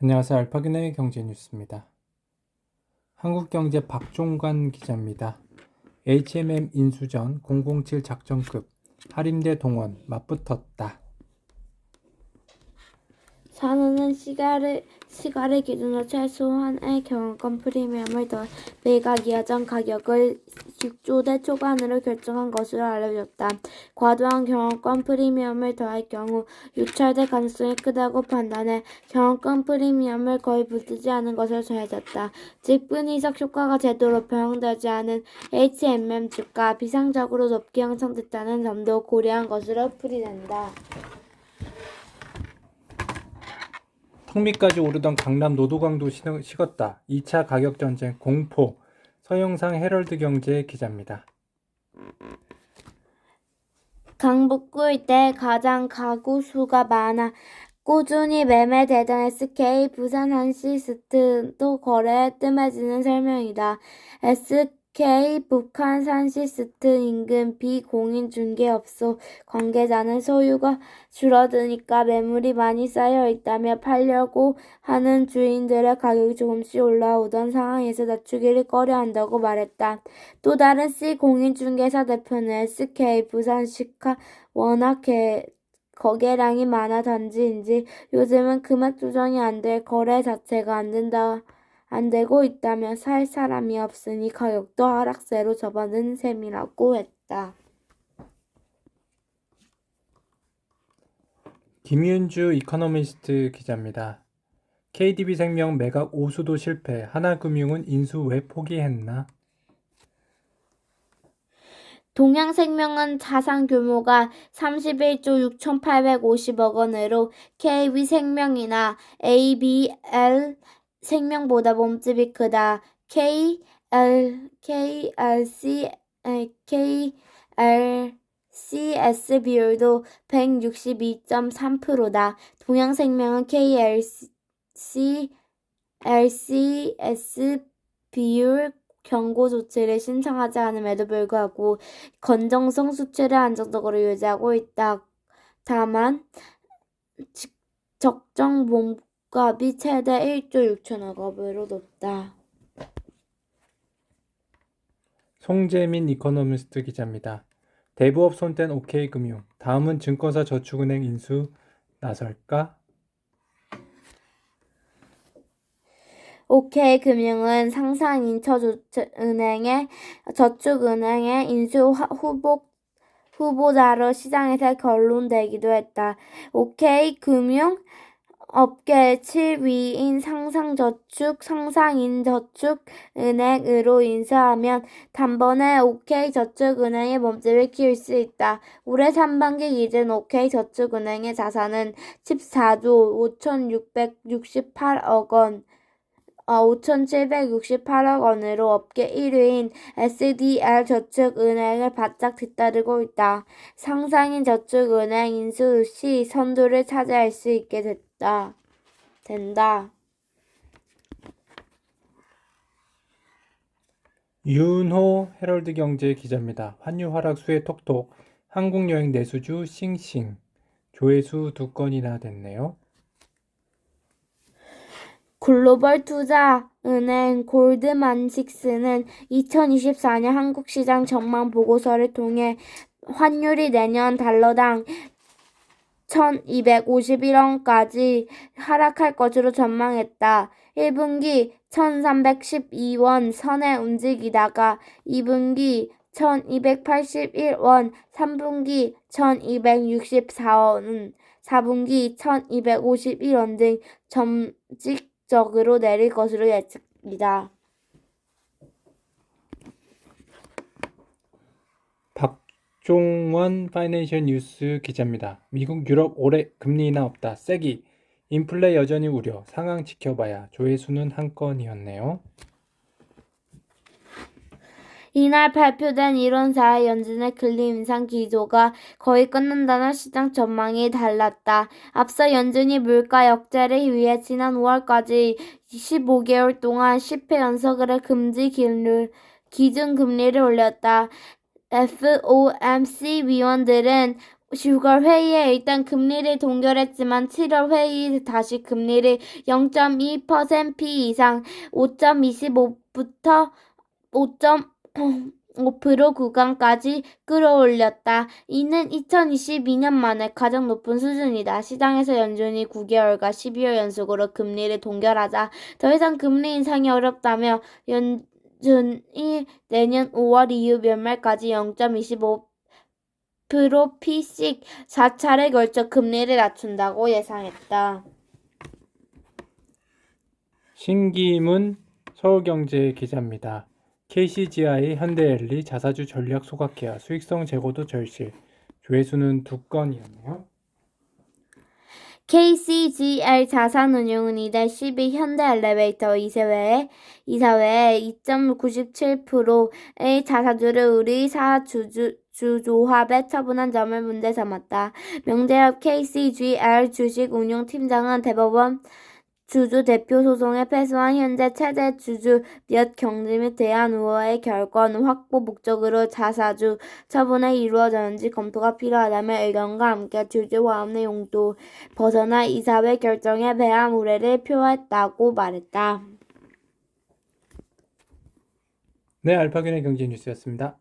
안녕하세요. 알파기네의 경제뉴스입니다. 한국경제 박종관 기자입니다. HMM 인수전 007 작전급 한림대 동원 맞붙었다. 산호는 시가를 기준으로 최소한의 경영권 프리미엄을 더해 매각 이하전 가격을 6조대 초반으로 결정한 것으로 알려졌다. 과도한 경영권 프리미엄을 더할 경우 유찰될 가능성이 크다고 판단해 경영권 프리미엄을 거의 붙이지 않은 것으로 전해졌다. 직분이적 효과가 제대로 반영되지 않은 HMM 주가 비상적으로 높게 형성됐다는 점도 고려한 것으로 풀이된다. 턱밑까지 오르던 강남 노도강도 식었다. 2차 가격전쟁 공포. 서영상 헤럴드 경제 기자입니다. 강북구 일대 가장 가구 수가 많아 꾸준히 매매되던 SK 부산 산시스템도 거래에 뜸해지는 설명이다. SK 북한 산시스템 인근 비공인중개업소 관계자는 소유가 줄어드니까 매물이 많이 쌓여 있다며 팔려고 하는 주인들의 가격이 조금씩 올라오던 상황에서 낮추기를 꺼려한다고 말했다. 또 다른 C 공인중개사 대표는 SK 부산시가 워낙 거래량이 많아 단지인지 요즘은 금액 조정이 안 될 거래 자체가 안 되고 있다며 살 사람이 없으니 가격도 하락세로 접어든 셈이라고 했다. 김윤주 이코노미스트 기자입니다. KDB생명 매각 오수도 실패. 하나금융은 인수 왜 포기했나? 동양생명은 자산 규모가 31조 6,850억 원으로 KB생명이나 ABL 생명보다 몸집이 크다. KLCS 비율도 162.3%다. 동양생명은 LCS 비율 경고 조치를 신청하지 않음에도 불구하고 건전성 수치를 안정적으로 유지하고 있다. 다만 적정 몸값이 최대 1조 6천억 원으로 높다. 송재민 이코노미스트 기자입니다. 대부업 손뗀 OK금융. 다음은 증권사 저축은행 인수 나설까? OK금융은 상상인 저축은행의 인수 후보자로 시장에서 거론되기도 했다. OK금융 업계 7위인 상상인저축은행으로 인수하면 단번에 OK저축은행의 몸집을 키울 수 있다. 올해 상반기 기준 OK저축은행의 자산은 14조 5,768억 원으로 업계 1위인 SDR저축은행을 바짝 뒤따르고 있다. 상상인 저축은행 인수 시 선두를 차지할 수 있게 된다. 윤호 헤럴드 경제 기자입니다. 환율 하락 수혜 톡톡. 한국여행 내수주 싱싱. 조회수 2건이나 됐네요. 글로벌 투자은행 골드만식스는 2024년 한국시장 전망 보고서를 통해 환율이 내년 달러당 1,251원까지 하락할 것으로 전망했다. 1분기 1,312원 선에 움직이다가 2분기 1,281원, 3분기 1,264원, 4분기 1,251원 등 점직적으로 내릴 것으로 예측이다. 박종원 파이낸셜 뉴스 기자입니다. 미국, 유럽 올해 금리 인하 없다. 세기. 인플레 여전히 우려. 상황 지켜봐야. 조회수는 한 건이었네요. 이날 발표된 이론사의 연준의 금리 인상 기조가 거의 끝난다는 시장 전망이 달랐다. 앞서 연준이 물가 역제를 위해 지난 5월까지 25개월 동안 10회 연속으로 기준금리를 올렸다. FOMC 위원들은 6월 회의에 일단 금리를 동결했지만 7월 회의 다시 금리를 0.2% 이상 5.25부터 5.5% 구간까지 끌어올렸다. 이는 2022년 만에 가장 높은 수준이다. 시장에서 연준이 9개월과 12월 연속으로 금리를 동결하자 더 이상 금리 인상이 어렵다며 연준이 내년 5월 이후 연말까지 0.25% P씩 4차례 걸쳐 금리를 낮춘다고 예상했다. 신기문 서울경제 기자입니다. KCGI, 현대엘리, 자사주 전략 소각해야 수익성 제고도 절실. 조회수는 2건이었네요. KCGL 자산운용은 이달 10일 현대엘리베이터 이사회에 2.97%의 자사주를 의뢰사 주조합에 처분한 점을 문제 삼았다. 명재엽 KCGL 주식운용팀장은 대법원 주주 대표 소송에 패소한 현재 최대 주주 몇 경지 및 대한 의원의 결권 확보 목적으로 자사주 처분이 이루어졌는지 검토가 필요하다며 의견과 함께 주주 화합의 용도 벗어나 이사회 결정에 대한 우려를 표했다고 말했다. 네, 알파견의 경제 뉴스였습니다.